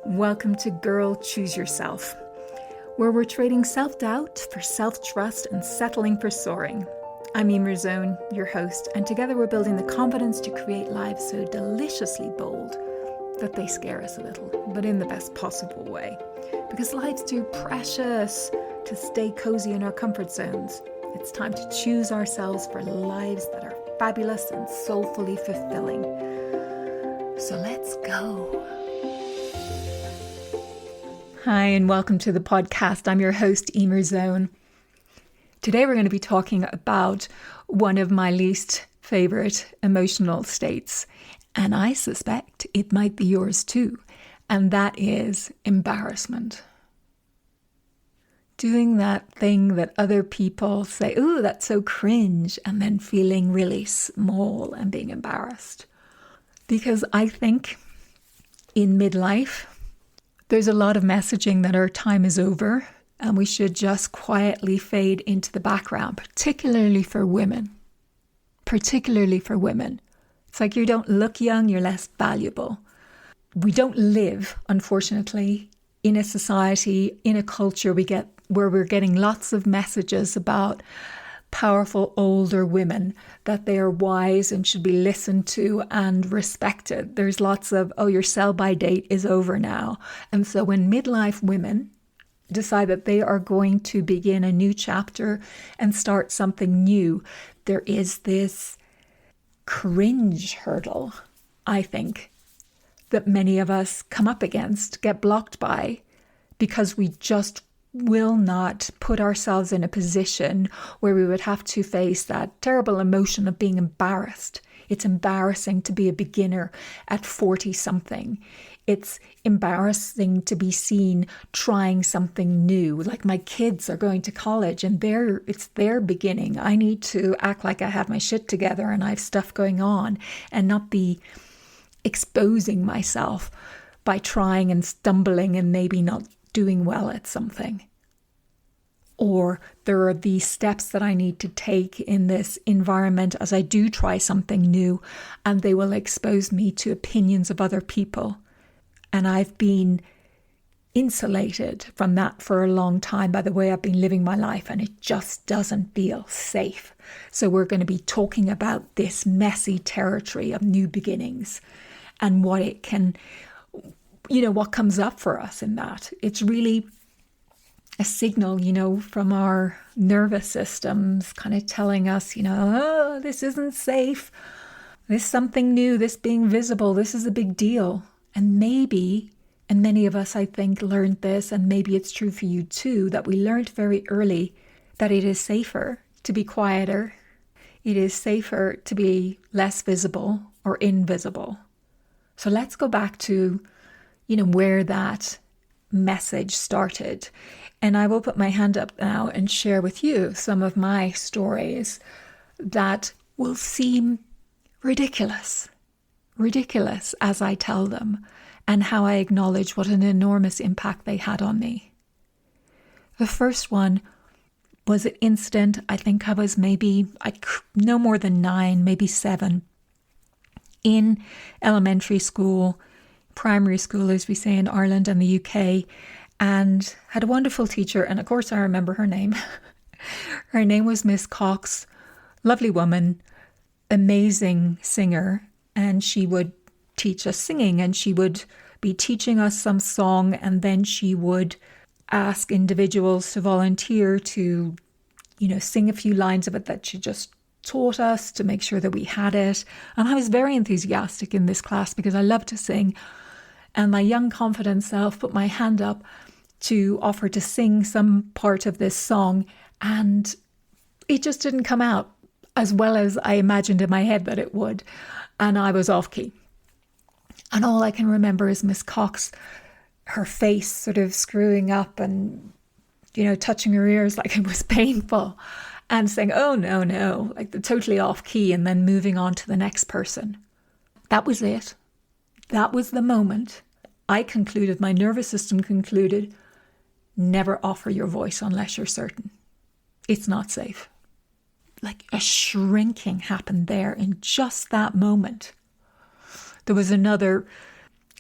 Welcome to Girl Choose Yourself, where we're trading self-doubt for self-trust and settling for soaring. I'm Eimear, your host, and together we're building the confidence to create lives so deliciously bold that they scare us a little, but in the best possible way. Because life's too precious to stay cozy in our comfort zones. It's time to choose ourselves for lives that are fabulous and soulfully fulfilling. So let's go. Hi, and welcome to the podcast. I'm your host, Eimear. Today we're going to be talking about one of my least favorite emotional states, and I suspect it might be yours too, and that is embarrassment. Doing that thing that other people say, "Ooh, that's so cringe," and then feeling really small and being embarrassed. Because I think in midlife, there's a lot of messaging that our time is over and we should just quietly fade into the background, particularly for women. It's like you don't look young, you're less valuable. We don't live, unfortunately, in a society, in a culture where we're getting lots of messages about powerful older women, that they are wise and should be listened to and respected. There's lots of, your sell-by date is over now. And so when midlife women decide that they are going to begin a new chapter and start something new, there is this cringe hurdle, I think, that many of us come up against, get blocked by, because we just will not put ourselves in a position where we would have to face that terrible emotion of being embarrassed. It's embarrassing to be a beginner at 40-something. It's embarrassing to be seen trying something new. Like my kids are going to college and it's their beginning. I need to act like I have my shit together and I have stuff going on and not be exposing myself by trying and stumbling and maybe not doing well at something. Or there are these steps that I need to take in this environment as I do try something new, and they will expose me to opinions of other people. And I've been insulated from that for a long time by the way I've been living my life, and it just doesn't feel safe. So we're going to be talking about this messy territory of new beginnings and what it can, what comes up for us in that. It's really a signal, from our nervous systems kind of telling us, this isn't safe. This is something new, this being visible, this is a big deal. And many of us, I think, learned this, and maybe it's true for you too, that we learned very early that it is safer to be quieter. It is safer to be less visible or invisible. So let's go back to, where that message started. And I will put my hand up now and share with you some of my stories that will seem ridiculous as I tell them, and how I acknowledge what an enormous impact they had on me. The first one was an incident. I think I was no more than 9, maybe 7, in elementary school, primary school, as we say in Ireland and the UK, and had a wonderful teacher. And of course, I remember her name. Her name was Miss Cox, lovely woman, amazing singer. And she would teach us singing, and she would be teaching us some song. And then she would ask individuals to volunteer to, sing a few lines of it that she just taught us to make sure that we had it. And I was very enthusiastic in this class because I love to sing. And my young, confident self put my hand up to offer to sing some part of this song. And it just didn't come out as well as I imagined in my head that it would. And I was off key. And all I can remember is Miss Cox, her face sort of screwing up and, touching her ears like it was painful. And saying, "Oh, no," like the totally off key, and then moving on to the next person. That was it. That was the moment. I concluded, my nervous system concluded, never offer your voice unless you're certain. It's not safe. Like a shrinking happened there in just that moment. There was another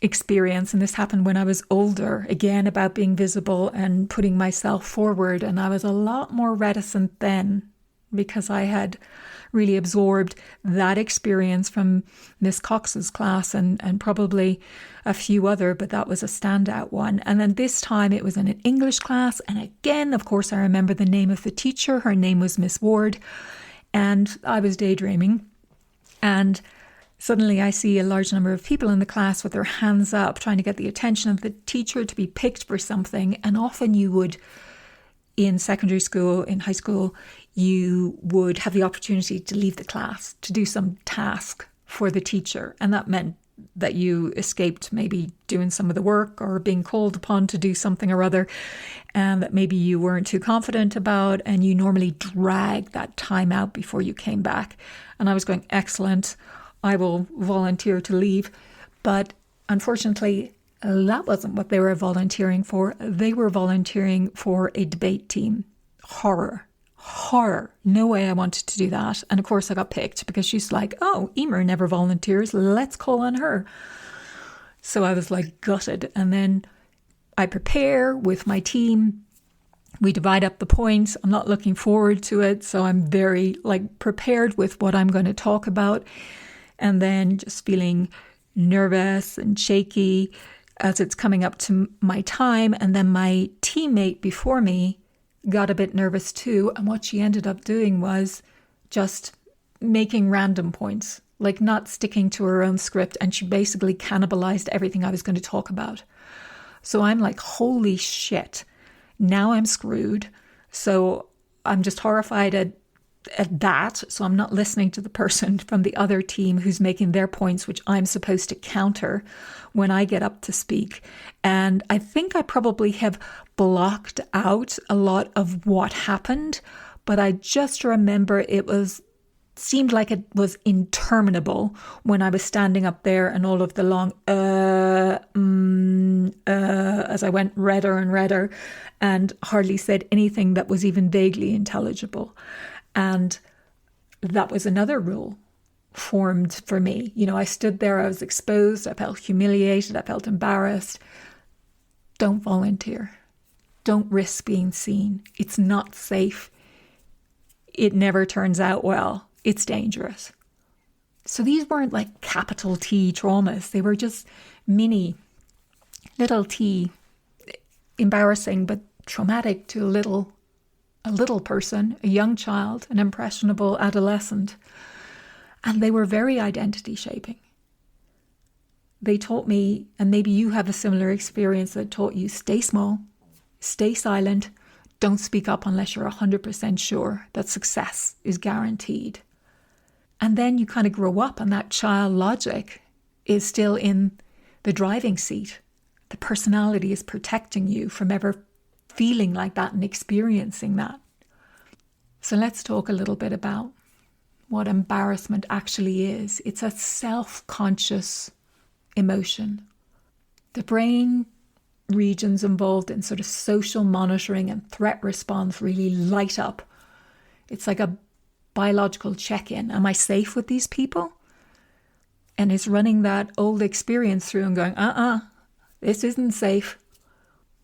experience, and this happened when I was older, again about being visible and putting myself forward. And I was a lot more reticent then because I had really absorbed that experience from Miss Cox's class and probably a few other, but that was a standout one. And then this time it was in an English class. And again, of course, I remember the name of the teacher. Her name was Miss Ward. And I was daydreaming. And suddenly I see a large number of people in the class with their hands up, trying to get the attention of the teacher to be picked for something. And often you would, in secondary school, in high school, you would have the opportunity to leave the class to do some task for the teacher. And that meant that you escaped maybe doing some of the work or being called upon to do something or other, and that maybe you weren't too confident about, and you normally dragged that time out before you came back. And I was going, excellent, I will volunteer to leave. But unfortunately, that wasn't what they were volunteering for. They were volunteering for a debate team. Horror. No way I wanted to do that. And of course I got picked because she's like, oh, Eimear never volunteers. Let's call on her. So I was like gutted. And then I prepare with my team. We divide up the points. I'm not looking forward to it. So I'm very prepared with what I'm going to talk about. And then just feeling nervous and shaky as it's coming up to my time. And then my teammate before me got a bit nervous too. And what she ended up doing was just making random points, not sticking to her own script. And she basically cannibalized everything I was going to talk about. So I'm like, holy shit, now I'm screwed. So I'm just horrified at that. So I'm not listening to the person from the other team who's making their points, which I'm supposed to counter when I get up to speak. And I think I probably have blocked out a lot of what happened, but I just remember seemed like it was interminable when I was standing up there, and all of the long as I went redder and redder and hardly said anything that was even vaguely intelligible. And that was another rule formed for me. I stood there, I was exposed, I felt humiliated, I felt embarrassed. Don't volunteer. Don't risk being seen. It's not safe. It never turns out well. It's dangerous. So these weren't capital T traumas. They were just mini, little t, embarrassing but traumatic to a little person, a young child, an impressionable adolescent. And they were very identity shaping. They taught me, and maybe you have a similar experience that taught you, stay small, stay silent, don't speak up unless you're 100% sure that success is guaranteed. And then you kind of grow up and that child logic is still in the driving seat. The personality is protecting you from ever feeling like that and experiencing that. So let's talk a little bit about what embarrassment actually is. It's a self-conscious emotion. The brain regions involved in sort of social monitoring and threat response really light up. It's like a biological check-in. Am I safe with these people? And it's running that old experience through and going, this isn't safe.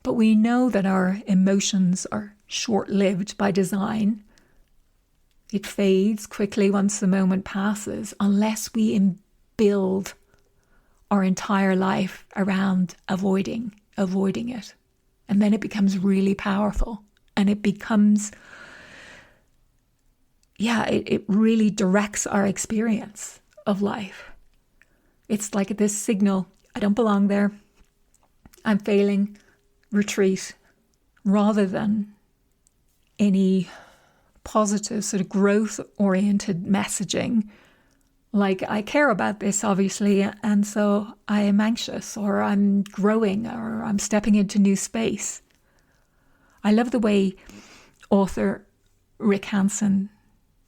But we know that our emotions are short-lived by design. It fades quickly once the moment passes, unless we build our entire life around avoiding it. And then it becomes really powerful. And it becomes, it really directs our experience of life. It's like this signal, I don't belong there, I'm failing, retreat, rather than any positive sort of growth-oriented messaging. I care about this, obviously, and so I am anxious, or I'm growing, or I'm stepping into new space. I love the way author Rick Hansen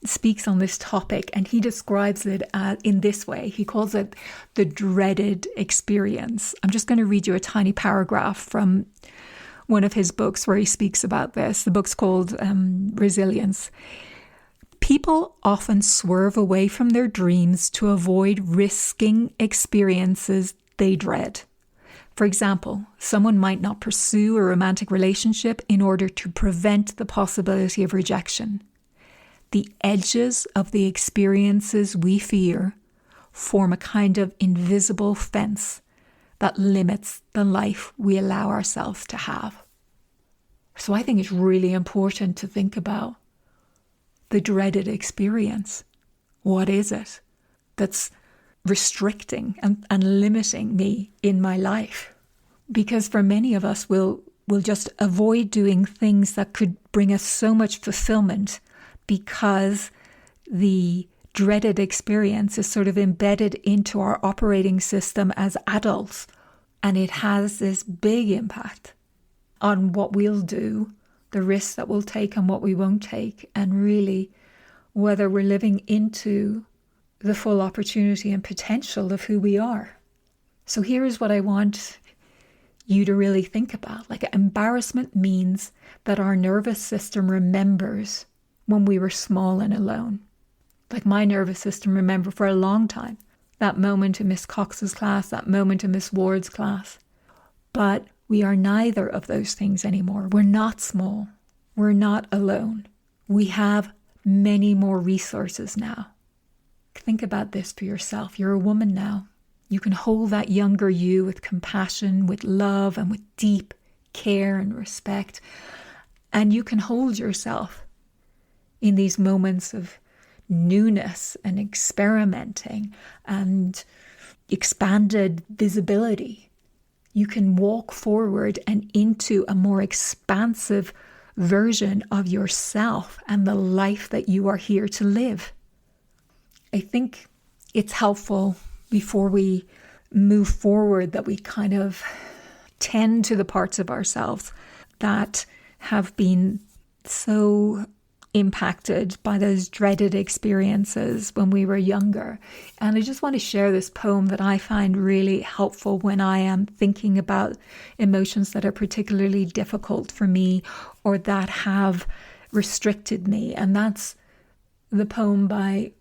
speaks on this topic, and he describes it in this way. He calls it the dreaded experience. I'm just going to read you a tiny paragraph from one of his books where he speaks about this. The book's called Resilience. People often swerve away from their dreams to avoid risking experiences they dread. For example, someone might not pursue a romantic relationship in order to prevent the possibility of rejection. The edges of the experiences we fear form a kind of invisible fence that limits the life we allow ourselves to have. So I think it's really important to think about the dreaded experience. What is it that's restricting and limiting me in my life? Because for many of us, we'll just avoid doing things that could bring us so much fulfillment because the dreaded experience is sort of embedded into our operating system as adults. And it has this big impact on what we'll do, the risks that we'll take and what we won't take, and really whether we're living into the full opportunity and potential of who we are. So here's what I want you to really think about. Like, embarrassment means that our nervous system remembers when we were small and alone. Like, my nervous system remembered for a long time that moment in Miss Cox's class, that moment in Miss Ward's class. But we are neither of those things anymore. We're not small. We're not alone. We have many more resources now. Think about this for yourself. You're a woman now. You can hold that younger you with compassion, with love, and with deep care and respect. And you can hold yourself in these moments of newness and experimenting and expanded visibility. You can walk forward and into a more expansive version of yourself and the life that you are here to live. I think it's helpful before we move forward that we kind of tend to the parts of ourselves that have been so impacted by those dreaded experiences when we were younger. And I just want to share this poem that I find really helpful when I am thinking about emotions that are particularly difficult for me or that have restricted me. And that's the poem by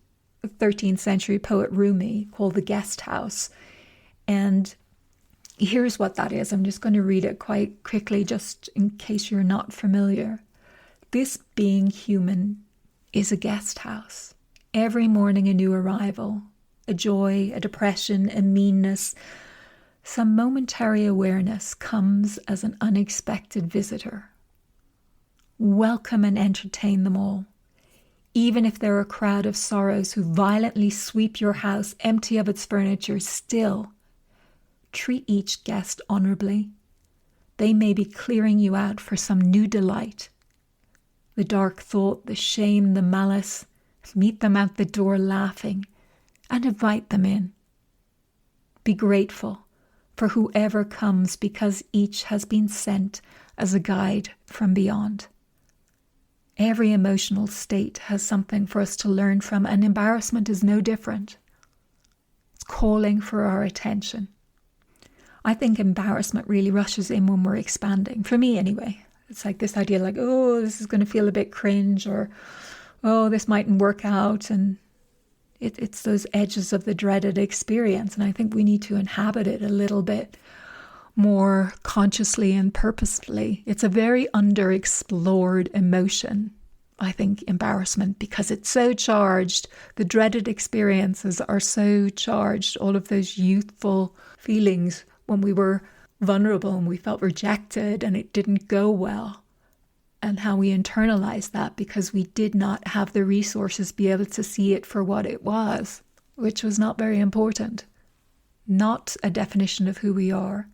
13th century poet Rumi called The Guest House. And here's what that is. I'm just going to read it quite quickly just in case you're not familiar. This being human is a guest house. Every morning a new arrival, a joy, a depression, a meanness. Some momentary awareness comes as an unexpected visitor. Welcome and entertain them all. Even if they're a crowd of sorrows who violently sweep your house empty of its furniture, still treat each guest honourably. They may be clearing you out for some new delight. The dark thought, the shame, the malice, meet them at the door laughing and invite them in. Be grateful for whoever comes because each has been sent as a guide from beyond. Every emotional state has something for us to learn from, and embarrassment is no different. It's calling for our attention. I think embarrassment really rushes in when we're expanding, for me anyway. It's like this idea like, oh, this is going to feel a bit cringe, or, oh, this mightn't work out. And it's those edges of the dreaded experience. And I think we need to inhabit it a little bit more consciously and purposefully. It's a very underexplored emotion, I think, embarrassment, because it's so charged. The dreaded experiences are so charged. All of those youthful feelings when we were vulnerable and we felt rejected and it didn't go well, and how we internalized that because we did not have the resources to be able to see it for what it was, which was not very important, not a definition of who we are.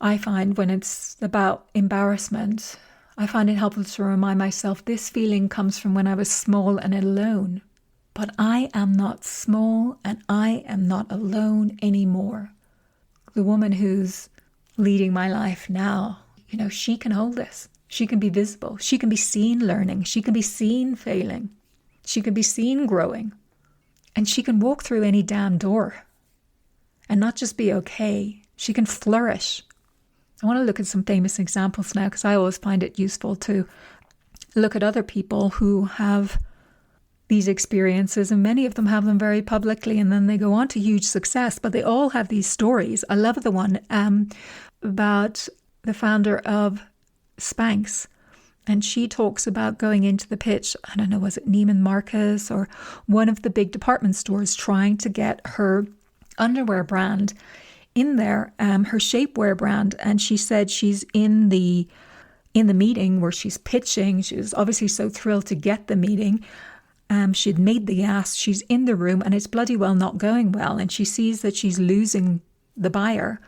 I find when it's about embarrassment, I find it helpful to remind myself this feeling comes from when I was small and alone, but I am not small and I am not alone anymore. The woman who's leading my life now, she can hold this. She can be visible. She can be seen learning. She can be seen failing. She can be seen growing. And she can walk through any damn door and not just be okay. She can flourish. I want to look at some famous examples now because I always find it useful to look at other people who have these experiences, and many of them have them very publicly, and then they go on to huge success, but they all have these stories. I love the one about the founder of Spanx, and she talks about going into the pitch, I don't know, was it Neiman Marcus or one of the big department stores, trying to get her underwear brand in there, her shapewear brand. And she said she's in the meeting where she's pitching. She was obviously so thrilled to get the meeting. She'd made the ask. She's in the room and it's bloody well not going well. And she sees that she's losing the buyer.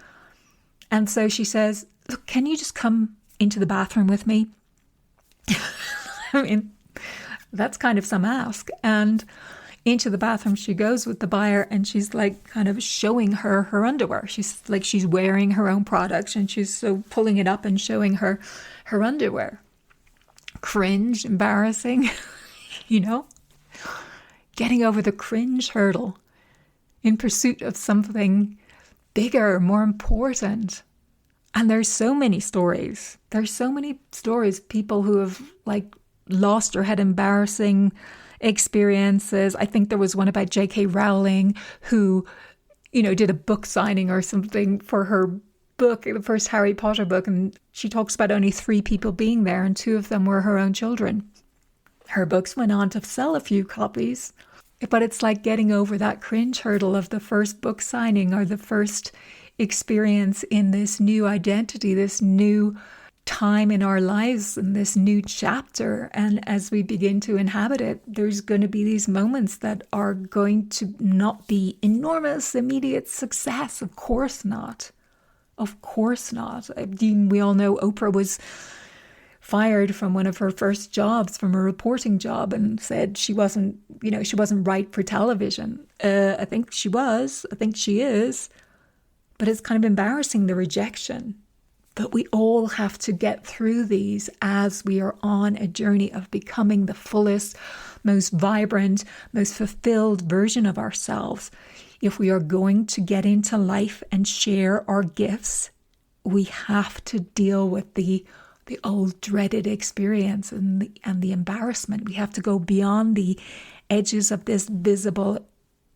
And so she says, look, can you just come into the bathroom with me? I mean, that's kind of some ask. And into the bathroom she goes with the buyer, and she's like kind of showing her underwear. She's like, she's wearing her own product and she's so pulling it up and showing her underwear. Cringe, embarrassing, you know, getting over the cringe hurdle in pursuit of something bigger, more important. And there's so many stories. There's so many stories, people who have like lost or had embarrassing experiences. I think there was one about J.K. Rowling who, you know, did a book signing or something for her book, the first Harry Potter book, and she talks about only 3 people being there, and 2 of them were her own children. Her books went on to sell a few copies, but it's like getting over that cringe hurdle of the first book signing or the first experience in this new identity, this new time in our lives and this new chapter. And as we begin to inhabit it, there's going to be these moments that are going to not be enormous, immediate success. Of course not. Of course not. We all know Oprah was fired from one of her first jobs, from a reporting job, and said she wasn't right for television. I think she was. I think she is. But it's kind of embarrassing, the rejection. But we all have to get through these as we are on a journey of becoming the fullest, most vibrant, most fulfilled version of ourselves. If we are going to get into life and share our gifts, we have to deal with the old dreaded experience and the embarrassment. We have to go beyond the edges of this visible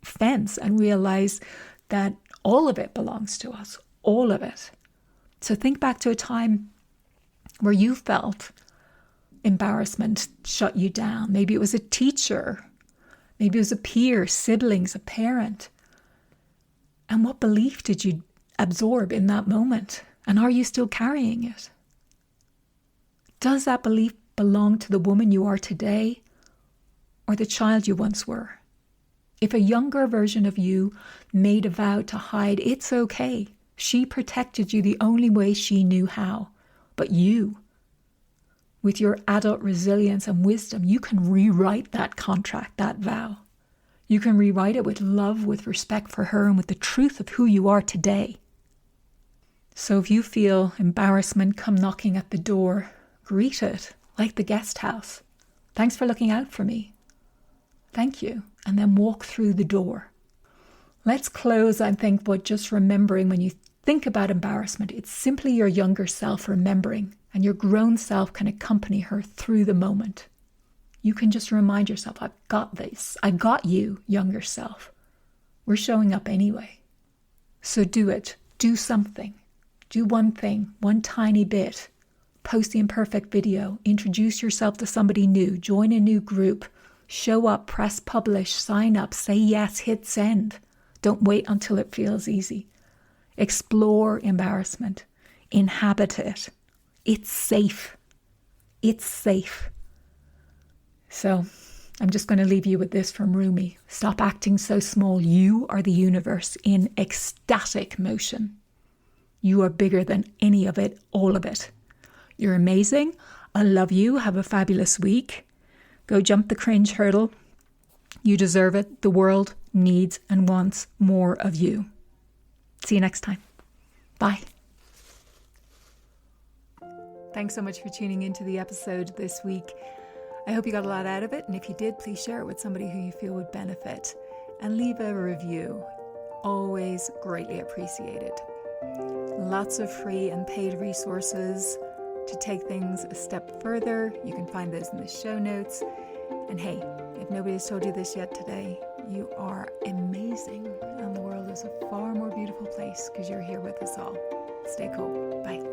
fence and realize that all of it belongs to us, all of it. So think back to a time where you felt embarrassment shut you down. Maybe it was a teacher. Maybe it was a peer, siblings, a parent. And what belief did you absorb in that moment? And are you still carrying it? Does that belief belong to the woman you are today or the child you once were? If a younger version of you made a vow to hide, it's okay. She protected you the only way she knew how. But you, with your adult resilience and wisdom, you can rewrite that contract, that vow. You can rewrite it with love, with respect for her, and with the truth of who you are today. So if you feel embarrassment come knocking at the door, greet it like the guest house. Thanks for looking out for me. Thank you. And then walk through the door. Let's close, I think, with just remembering when you think about embarrassment, it's simply your younger self remembering, and your grown self can accompany her through the moment. You can just remind yourself, I've got this. I got you, younger self. We're showing up anyway. So do it. Do something. Do one thing, one tiny bit. Post the imperfect video. Introduce yourself to somebody new. Join a new group. Show up, press publish, sign up, say yes, hit send. Don't wait until it feels easy. Explore embarrassment. Inhabit it. It's safe. It's safe. So I'm just going to leave you with this from Rumi. Stop acting so small. You are the universe in ecstatic motion. You are bigger than any of it, all of it. You're amazing. I love you. Have a fabulous week. Go jump the cringe hurdle. You deserve it. The world needs and wants more of you. See you next time. Bye. Thanks so much for tuning into the episode this week. I hope you got a lot out of it. And if you did, please share it with somebody who you feel would benefit. And leave a review. Always greatly appreciated. Lots of free and paid resources to take things a step further. You can find those in the show notes. And hey, If nobody has told you this yet today, you are amazing, and the world is a far more beautiful place because you're here with us all. Stay cool. Bye.